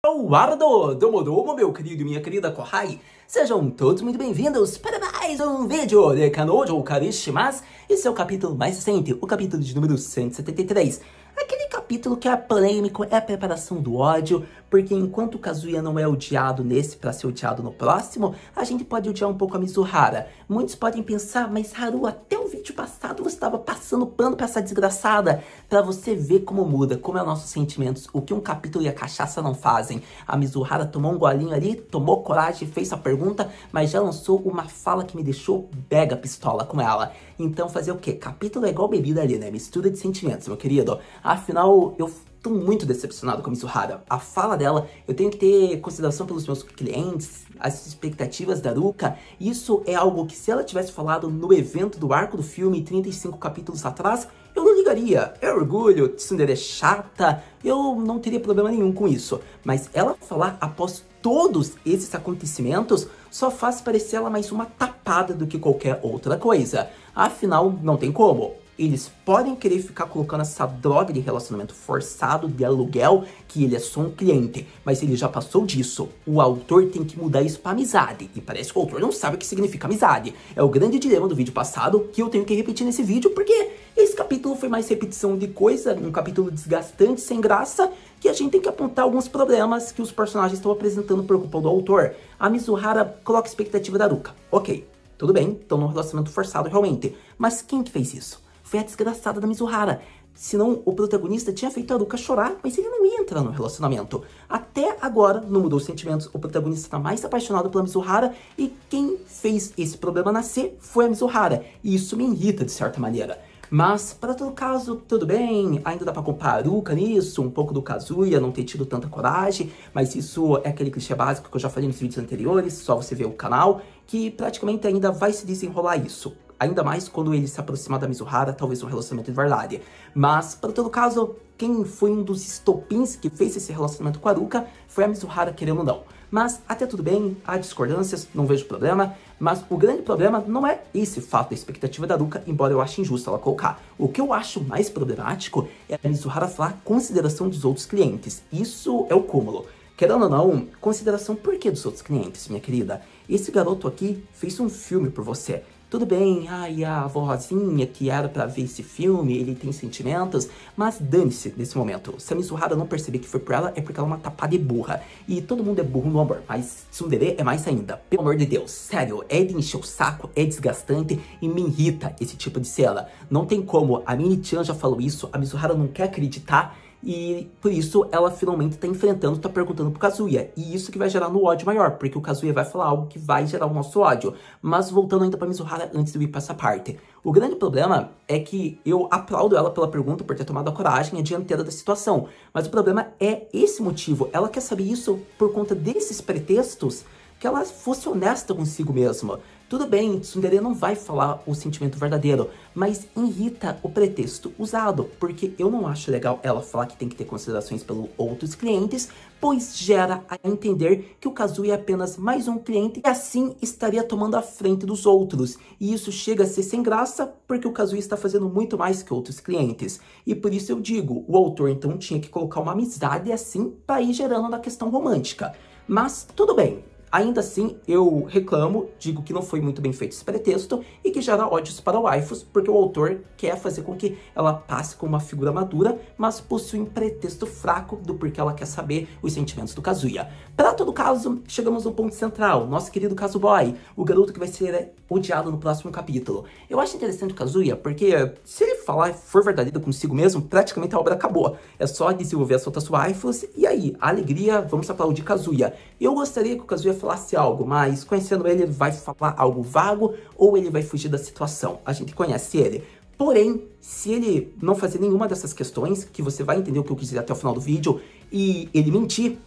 Guardo, Domodomo, meu querido e minha querida Kohai, sejam todos muito bem-vindos para mais um vídeo de Kanojo Karishimasu. Esse é o capítulo mais recente, o capítulo de número 173. Aquele capítulo que é polêmico, é a preparação do ódio, porque enquanto o Kazuya não é odiado nesse pra ser odiado no próximo, a gente pode odiar um pouco a Mizuhara. Muitos podem pensar, mas Haru, até o vídeo passado você estava passando pano pra essa desgraçada. Pra você ver como muda, como é os nossos sentimentos, o que um capítulo e a cachaça não fazem. A Mizuhara tomou um golinho ali, tomou coragem, fez a pergunta, mas já lançou uma fala que me deixou mega pistola com ela. Então fazer o quê? Capítulo é igual bebida ali, né? Mistura de sentimentos, meu querido. Afinal, eu tô muito decepcionado com a Mizuhara. A fala dela, eu tenho que ter consideração pelos meus clientes, as expectativas da Ruka. Isso é algo que se ela tivesse falado no evento do arco do filme 35 capítulos atrás, eu não ligaria. É orgulho, tsundere chata, eu não teria problema nenhum com isso. Mas ela falar após todos esses acontecimentos só faz parecer ela mais uma tapada do que qualquer outra coisa. Afinal, não tem como. Eles podem querer ficar colocando essa droga de relacionamento forçado, de aluguel, que ele é só um cliente. Mas ele já passou disso. O autor tem que mudar isso pra amizade. E parece que o autor não sabe o que significa amizade. É o grande dilema do vídeo passado, que eu tenho que repetir nesse vídeo, porque esse capítulo foi mais repetição de coisa, um capítulo desgastante, sem graça, que a gente tem que apontar alguns problemas que os personagens estão apresentando por culpa do autor. A Mizuhara coloca a expectativa da Ruka. Ok, tudo bem, estão num relacionamento forçado realmente. Mas quem que fez isso? Foi a desgraçada da Mizuhara. Senão o protagonista tinha feito a Ruka chorar, mas ele não ia entrar no relacionamento. Até agora não mudou os sentimentos, o protagonista está mais apaixonado pela Mizuhara e quem fez esse problema nascer foi a Mizuhara. E isso me irrita de certa maneira. Mas, para todo caso, tudo bem, ainda dá pra comparar a Ruka nisso, um pouco do Kazuya não ter tido tanta coragem, mas isso é aquele clichê básico que eu já falei nos vídeos anteriores, só você ver o canal, que praticamente ainda vai se desenrolar isso. Ainda mais quando ele se aproximar da Mizuhara, talvez um relacionamento de verdade. Mas, para todo caso, quem foi um dos estopins que fez esse relacionamento com a Ruka foi a Mizuhara, querendo ou não. Mas até tudo bem, há discordâncias, não vejo problema. Mas o grande problema não é esse fato da expectativa da Ruka, embora eu ache injusto ela colocar. O que eu acho mais problemático é a Mizuhara falar consideração dos outros clientes. Isso é o cúmulo. Querendo ou não, consideração por que dos outros clientes, minha querida? Esse garoto aqui fez um filme por você. Tudo bem, ai, a vovozinha que era pra ver esse filme, ele tem sentimentos, mas dane-se nesse momento. Se a Mizuhara não perceber que foi por ela, é porque ela é uma tapada de burra. E todo mundo é burro no amor, mas tsundere é mais ainda. Pelo amor de Deus, sério, é de encher o saco, é desgastante e me irrita esse tipo de cena. Não tem como, a Mini-chan já falou isso, a Mizuhara não quer acreditar, e por isso ela finalmente tá enfrentando, tá perguntando pro Kazuya. E isso que vai gerar no ódio maior, porque o Kazuya vai falar algo que vai gerar o nosso ódio. Mas voltando ainda pra Mizuhara antes de eu ir pra essa parte. O grande problema é que eu aplaudo ela pela pergunta, por ter tomado a coragem, a dianteira da situação. Mas o problema é esse motivo. Ela quer saber isso por conta desses pretextos, que ela fosse honesta consigo mesma. Tudo bem, tsundere não vai falar o sentimento verdadeiro, mas irrita o pretexto usado, porque eu não acho legal ela falar que tem que ter considerações pelos outros clientes, pois gera a entender que o Kazuya é apenas mais um cliente e assim estaria tomando a frente dos outros. E isso chega a ser sem graça, porque o Kazuya está fazendo muito mais que outros clientes. E por isso eu digo, o autor então tinha que colocar uma amizade assim para ir gerando na questão romântica. Mas tudo bem. Ainda assim, eu reclamo, digo que não foi muito bem feito esse pretexto e que gera ódios para waifus, porque o autor quer fazer com que ela passe como uma figura madura, mas possui um pretexto fraco do porquê ela quer saber os sentimentos do Kazuya. Para todo caso, chegamos no ponto central, nosso querido Kazuboy, o garoto que vai ser odiado no próximo capítulo. Eu acho interessante o Kazuya, porque se ele falar for verdadeiro consigo mesmo, praticamente a obra acabou. É só desenvolver as outras waifus e aí, a alegria, vamos aplaudir Kazuya. Eu gostaria que o Kazuya falasse algo, mas conhecendo ele vai falar algo vago ou ele vai fugir da situação. A gente conhece ele. Porém, se ele não fazer nenhuma dessas questões, que você vai entender o que eu quis dizer até o final do vídeo, e ele mentir,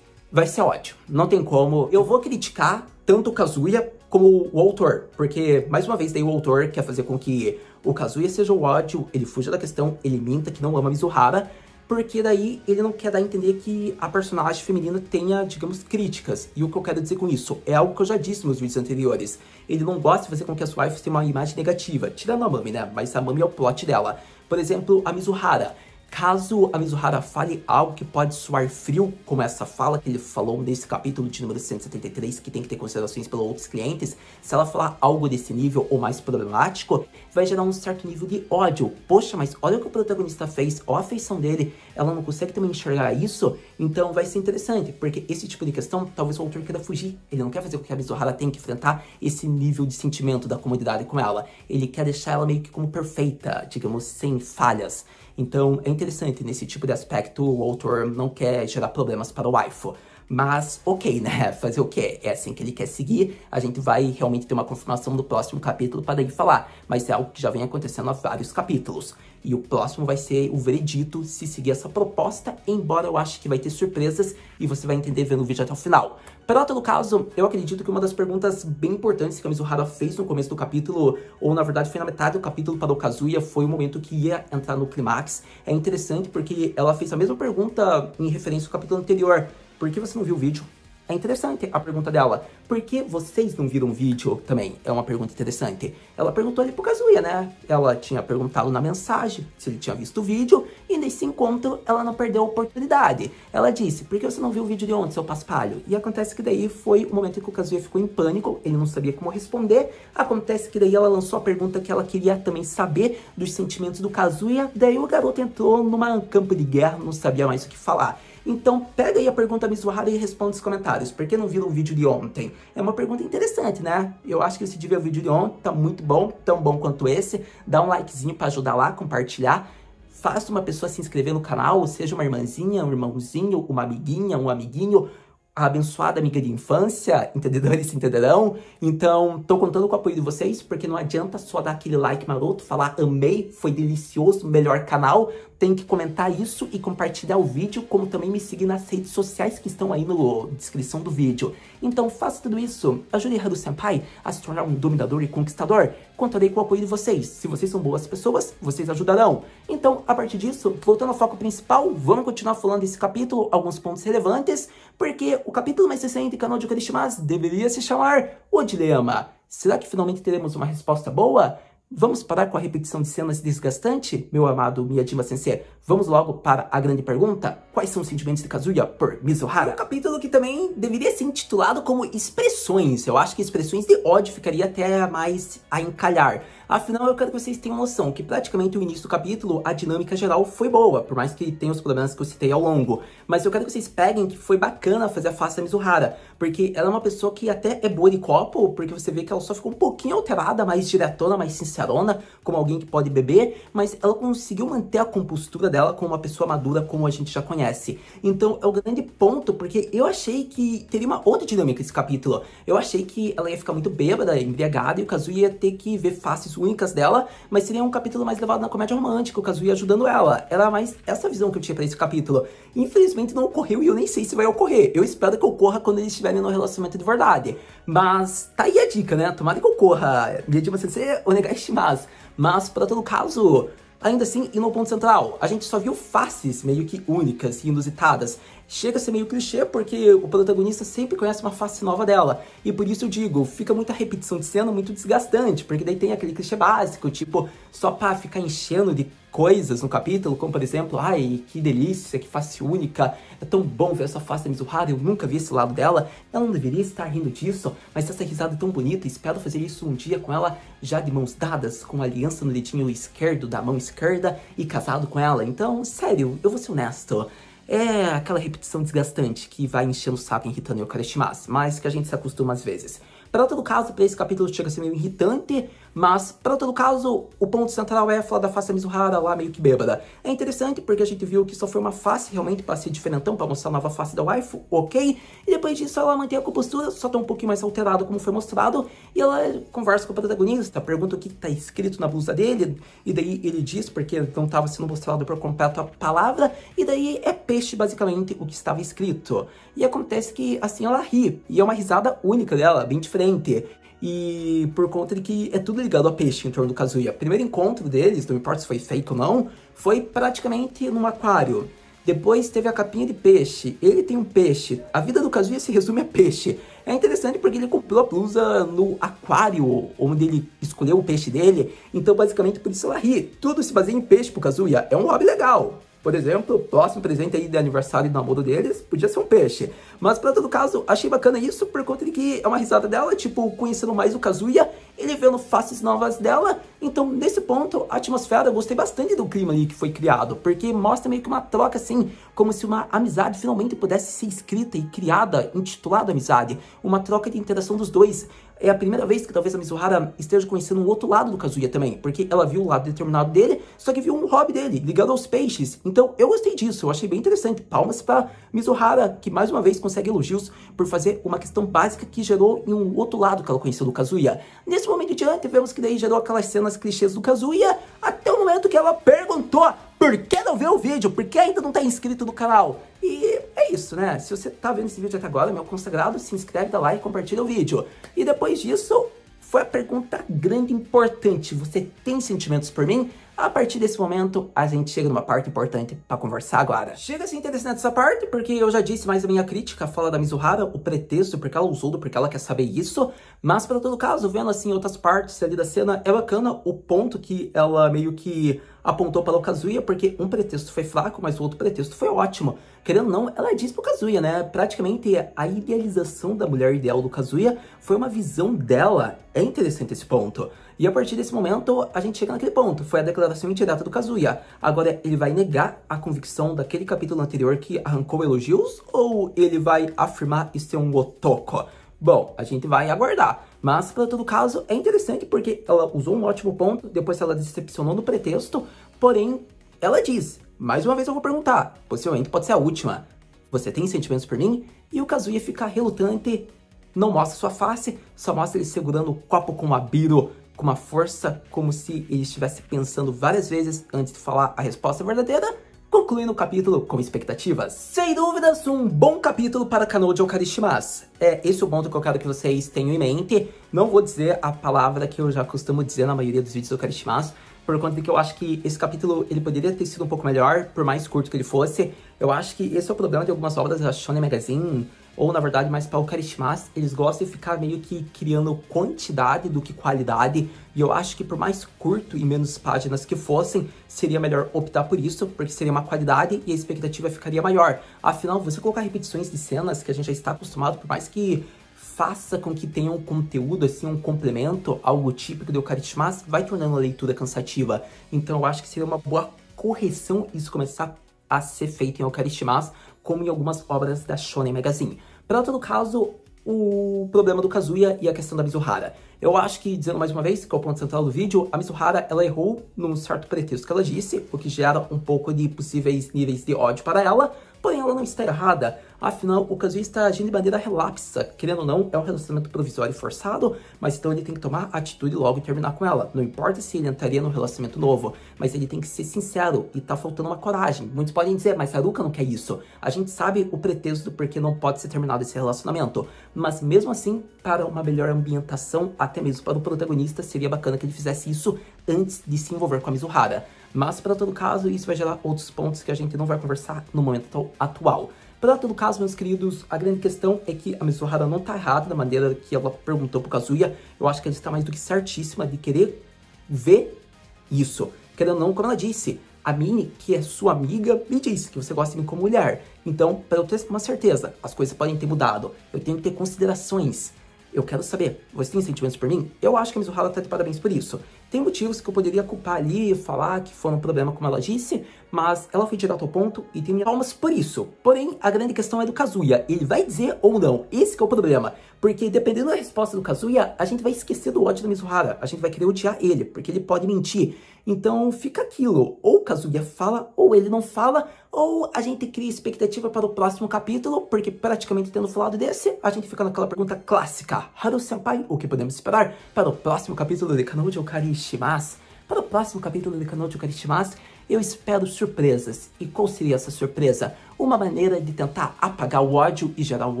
vai ser ódio. Não tem como. Eu vou criticar tanto o Kazuya como o autor, porque, mais uma vez, daí o autor quer fazer com que o Kazuya seja o ódio, ele fuja da questão, ele minta que não ama Mizuhara, porque daí ele não quer dar a entender que a personagem feminina tenha, digamos, críticas. E o que eu quero dizer com isso? É algo que eu já disse nos vídeos anteriores. Ele não gosta de fazer com que as waifus tenham uma imagem negativa, tirando a Mami, né? Mas a Mami é o plot dela. Por exemplo, a Mizuhara. Caso a Mizuhara fale algo que pode soar frio, como essa fala que ele falou nesse capítulo de número 173, que tem que ter considerações pelos outros clientes, se ela falar algo desse nível ou mais problemático, vai gerar um certo nível de ódio. Poxa, mas olha o que o protagonista fez, olha a feição dele, ela não consegue também enxergar isso, então vai ser interessante, porque esse tipo de questão, talvez o autor queira fugir. Ele não quer fazer com que a Mizuhara tenha que enfrentar esse nível de sentimento da comunidade com ela. Ele quer deixar ela meio que como perfeita, digamos, sem falhas. Então, é interessante, nesse tipo de aspecto, o autor não quer gerar problemas para o waifu. Mas, ok, né? Fazer o quê? É assim que ele quer seguir. A gente vai realmente ter uma confirmação do próximo capítulo para daí falar. Mas é algo que já vem acontecendo há vários capítulos. E o próximo vai ser o veredito se seguir essa proposta, embora eu ache que vai ter surpresas e você vai entender vendo o vídeo até o final. Para todo caso, eu acredito que uma das perguntas bem importantes que a Mizuhara fez no começo do capítulo, ou na verdade foi na metade do capítulo para o Kazuya, foi o momento que ia entrar no clímax. É interessante porque ela fez a mesma pergunta em referência ao capítulo anterior. Por que você não viu o vídeo? É interessante a pergunta dela. Por que vocês não viram o vídeo também? É uma pergunta interessante. Ela perguntou ali pro Kazuya, né? Ela tinha perguntado na mensagem se ele tinha visto o vídeo. E nesse encontro, ela não perdeu a oportunidade. Ela disse, por que você não viu o vídeo de ontem, seu paspalho? E acontece que daí foi o momento em que o Kazuya ficou em pânico. Ele não sabia como responder. Acontece que daí ela lançou a pergunta que ela queria também saber dos sentimentos do Kazuya. Daí o garoto entrou num campo de guerra, não sabia mais o que falar. Então, pega aí a pergunta Mizuhara e responde nos comentários. Por que não viram o vídeo de ontem? É uma pergunta interessante, né? Eu acho que se tiver o vídeo de ontem, tá muito bom, tão bom quanto esse. Dá um likezinho pra ajudar lá, compartilhar. Faça uma pessoa se inscrever no canal, seja uma irmãzinha, um irmãozinho, uma amiguinha, um amiguinho, a abençoada amiga de infância, entendedores entenderão? Então, tô contando com o apoio de vocês, porque não adianta só dar aquele like maroto, falar amei, foi delicioso, melhor canal. Tem que comentar isso e compartilhar o vídeo, como também me seguir nas redes sociais que estão aí na descrição do vídeo. Então faça tudo isso, ajude Haru Senpai a se tornar um dominador e conquistador. Contarei com o apoio de vocês. Se vocês são boas pessoas, vocês ajudarão. Então, a partir disso, voltando ao foco principal, vamos continuar falando desse capítulo, alguns pontos relevantes, porque o capítulo mais recente, Kannon de Okarishimasu, deveria se chamar O Dilema. Será que finalmente teremos uma resposta boa? Vamos parar com a repetição de cenas desgastante, meu amado Miyajima-sensei? Vamos logo para a grande pergunta. Quais são os sentimentos de Kazuya por Mizuhara? Um capítulo que também deveria ser intitulado como Expressões. Eu acho que expressões de ódio ficaria até mais a encalhar. Afinal, eu quero que vocês tenham noção que praticamente o início do capítulo, a dinâmica geral foi boa, por mais que tenha os problemas que eu citei ao longo. Mas eu quero que vocês peguem que foi bacana fazer a face da Mizuhara, porque ela é uma pessoa que até é boa de copo, porque você vê que ela só ficou um pouquinho alterada, mais diretona, mais sincerona, como alguém que pode beber, mas ela conseguiu manter a compostura dela como uma pessoa madura, como a gente já conhece. Então é o grande ponto, porque eu achei que teria uma outra dinâmica esse capítulo. Eu achei que ela ia ficar muito bêbada, embriagada, e o Kazuya ia ter que ver faces únicas dela, mas seria um capítulo mais levado na comédia romântica, o Kazuya ajudando ela. Era mais essa visão que eu tinha pra esse capítulo. Infelizmente não ocorreu e eu nem sei se vai ocorrer. Eu espero que ocorra quando eles estiverem no relacionamento de verdade. Mas tá aí a dica, né? Tomara que ocorra. Miyajima-sensei, onegaishimasu. Mas, para todo caso, ainda assim, e no ponto central, a gente só viu faces meio que únicas e inusitadas. Chega a ser meio clichê porque o protagonista sempre conhece uma face nova dela. E por isso eu digo, fica muita repetição de cena muito desgastante, porque daí tem aquele clichê básico, tipo, só pra ficar enchendo de coisas no capítulo, como por exemplo, ai, que delícia, que face única, é tão bom ver essa face da Mizuhara, eu nunca vi esse lado dela, ela não deveria estar rindo disso, mas essa risada é tão bonita, espero fazer isso um dia com ela já de mãos dadas, com a aliança no dedinho esquerdo da mão esquerda e casado com ela. Então, sério, eu vou ser honesto. É aquela repetição desgastante que vai enchendo o saco irritando o Okarishimasu, mas que a gente se acostuma às vezes. Para todo caso, para esse capítulo chega a ser meio irritante, mas para todo caso, o ponto central é falar da face da Mizuhara lá meio que bêbada. É interessante porque a gente viu que só foi uma face realmente para ser diferentão, para mostrar a nova face da waifu, ok? E depois disso ela mantém a compostura, só tá um pouquinho mais alterada como foi mostrado, e ela conversa com o protagonista, pergunta o que tá escrito na blusa dele, e daí ele diz, porque não estava sendo mostrado por completo a palavra, e daí é peixe basicamente o que estava escrito. E acontece que assim ela ri, e é uma risada única dela, bem diferente. E por conta de que é tudo ligado a peixe em torno do Kazuya. O primeiro encontro deles, não importa se foi fake ou não, foi praticamente num aquário. Depois teve a capinha de peixe, ele tem um peixe, a vida do Kazuya se resume a peixe. É interessante porque ele comprou a blusa no aquário, onde ele escolheu o peixe dele, então basicamente por isso ela ri. Tudo se baseia em peixe pro Kazuya, é um hobby legal. Por exemplo, o próximo presente aí de aniversário e namoro deles podia ser um peixe. Mas pra todo caso, achei bacana isso por conta de que é uma risada dela, tipo, conhecendo mais o Kazuya, ele vendo faces novas dela. Então, nesse ponto, a atmosfera, eu gostei bastante do clima ali que foi criado, porque mostra meio que uma troca, assim, como se uma amizade finalmente pudesse ser escrita e criada, intitulada amizade. Uma troca de interação dos dois. É a primeira vez que talvez a Mizuhara esteja conhecendo um outro lado do Kazuya também, porque ela viu o lado determinado dele, só que viu um hobby dele, ligado aos peixes. Então, eu gostei disso, eu achei bem interessante. Palmas pra Mizuhara, que mais uma vez consegue elogios por fazer uma questão básica que gerou em um outro lado que ela conheceu do Kazuya. Nesse momento em diante, vemos que daí gerou aquelas cenas clichês do Kazuya, até o momento que ela perguntou por que não vê o vídeo, por que ainda não tá inscrito no canal. E é isso, né? Se você tá vendo esse vídeo até agora, meu consagrado, se inscreve, dá like e compartilha o vídeo. E depois disso, foi a pergunta grande e importante. Você tem sentimentos por mim? A partir desse momento, a gente chega numa parte importante pra conversar agora. Chega a ser interessante essa parte, porque eu já disse mais a minha crítica, a fala da Mizuhara, o pretexto, porque ela usou, porque ela quer saber isso. Mas, para todo caso, vendo assim outras partes ali da cena, é bacana o ponto que ela meio que apontou para o Kazuya, porque um pretexto foi fraco, mas o outro pretexto foi ótimo. Querendo ou não, ela disse pro Kazuya, né? Praticamente a idealização da mulher ideal do Kazuya foi uma visão dela. É interessante esse ponto. E a partir desse momento, a gente chega naquele ponto. Foi a declaração indireta do Kazuya. Agora, ele vai negar a convicção daquele capítulo anterior que arrancou elogios? Ou ele vai afirmar e ser um otoko? Bom, a gente vai aguardar. Mas, para todo caso, é interessante porque ela usou um ótimo ponto, depois ela decepcionou no pretexto, porém, ela diz, mais uma vez eu vou perguntar, possivelmente pode ser a última, você tem sentimentos por mim? E o Kazuya fica relutante, não mostra sua face, só mostra ele segurando o copo com uma biro, com uma força, como se ele estivesse pensando várias vezes antes de falar a resposta verdadeira, concluindo o capítulo com expectativas. Sem dúvidas, um bom capítulo para Kanojo Okarishimasu. Esse é o ponto que eu quero que vocês tenham em mente. Não vou dizer a palavra que eu já costumo dizer na maioria dos vídeos do Okarishimasu, por conta de que eu acho que esse capítulo ele poderia ter sido um pouco melhor, por mais curto que ele fosse. Eu acho que esse é o problema de algumas obras da Shonen Magazine, ou na verdade mais para o Okarishimasu, eles gostam de ficar meio que criando quantidade do que qualidade, e eu acho que por mais curto e menos páginas que fossem, seria melhor optar por isso, porque seria uma qualidade e a expectativa ficaria maior. Afinal, você colocar repetições de cenas que a gente já está acostumado, por mais que faça com que tenha um conteúdo, assim, um complemento, algo típico do Okarishimasu, vai tornando a leitura cansativa. Então eu acho que seria uma boa correção isso começar a ser feito em Okarishimasu, como em algumas obras da Shonen Magazine. Para todo caso, o problema do Kazuya e a questão da Mizuhara. Eu acho que, dizendo mais uma vez, que é o ponto central do vídeo, a Mizuhara, ela errou num certo pretexto que ela disse, o que gera um pouco de possíveis níveis de ódio para ela, porém ela não está errada. Afinal, o Kazuya está agindo de maneira relapsa. Querendo ou não, é um relacionamento provisório e forçado, mas então ele tem que tomar atitude e logo terminar com ela. Não importa se ele entraria no relacionamento novo, mas ele tem que ser sincero e tá faltando uma coragem. Muitos podem dizer, mas Haruka não quer isso. A gente sabe o pretexto do porquê não pode ser terminado esse relacionamento, mas mesmo assim, para uma melhor ambientação, até mesmo para o protagonista, seria bacana que ele fizesse isso antes de se envolver com a Mizuhara. Mas, para todo caso, isso vai gerar outros pontos que a gente não vai conversar no momento atual. Para todo caso, meus queridos, a grande questão é que a Mizuhara não tá errada da maneira que ela perguntou pro Kazuya. Eu acho que ela está mais do que certíssima de querer ver isso. Querendo ou não, como ela disse, a Mini, que é sua amiga, me disse que você gosta de mim como mulher. Então, para eu ter uma certeza, as coisas podem ter mudado. Eu tenho que ter considerações. Eu quero saber, você tem sentimentos por mim? Eu acho que a Mizuhara tá de parabéns por isso. Tem motivos que eu poderia culpar ali, falar que foram um problema, como ela disse, mas ela foi direto ao ponto e tem minhas palmas por isso. Porém, a grande questão é do Kazuya. Ele vai dizer ou não? Esse que é o problema. Porque dependendo da resposta do Kazuya, a gente vai esquecer do ódio da Mizuhara. A gente vai querer odiar ele, porque ele pode mentir. Então fica aquilo. Ou o Kazuya fala, ou ele não fala, ou a gente cria expectativa para o próximo capítulo, porque praticamente tendo falado desse, a gente fica naquela pergunta clássica. Haru-senpai, o que podemos esperar para o próximo capítulo de Kanojo Okarishimasu? Para o próximo capítulo de Kanojo Okarishimasu, eu espero surpresas. E qual seria essa surpresa? Uma maneira de tentar apagar o ódio e gerar o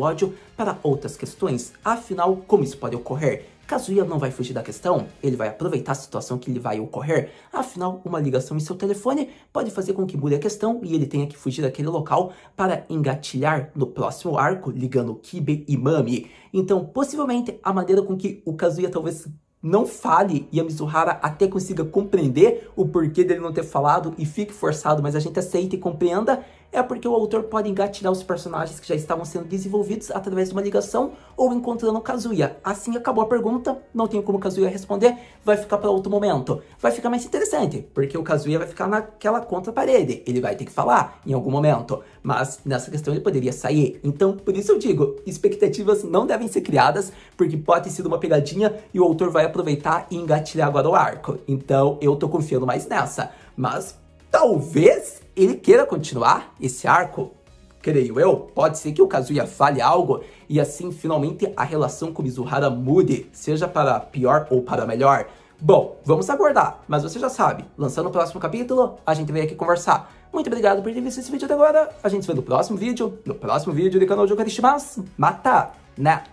ódio para outras questões. Afinal, como isso pode ocorrer? Kazuya não vai fugir da questão, ele vai aproveitar a situação que lhe vai ocorrer. Afinal, uma ligação em seu telefone pode fazer com que mude a questão e ele tenha que fugir daquele local para engatilhar no próximo arco, ligando Kibe e Mami. Então, possivelmente, a maneira com que o Kazuya talvez não fale e a Mizuhara até consiga compreender o porquê dele não ter falado e fique forçado, mas a gente aceita e compreenda, é porque o autor pode engatilhar os personagens que já estavam sendo desenvolvidos através de uma ligação ou encontrando Kazuya. Assim acabou a pergunta, não tenho como Kazuya responder, vai ficar para outro momento. Vai ficar mais interessante, porque o Kazuya vai ficar naquela contra-parede, ele vai ter que falar em algum momento, mas nessa questão ele poderia sair. Então, por isso eu digo, expectativas não devem ser criadas, porque pode ter sido uma pegadinha e o autor vai aproveitar e engatilhar agora o arco. Então, eu tô confiando mais nessa, mas talvez ele queira continuar esse arco, creio eu. Pode ser que o Kazuya fale algo e assim finalmente a relação com Mizuhara mude, seja para pior ou para melhor. Bom, vamos aguardar, mas você já sabe, lançando o próximo capítulo, a gente vem aqui conversar. Muito obrigado por ter visto esse vídeo até agora, a gente se vê no próximo vídeo de Kanojo Karishimasu. Mata, né?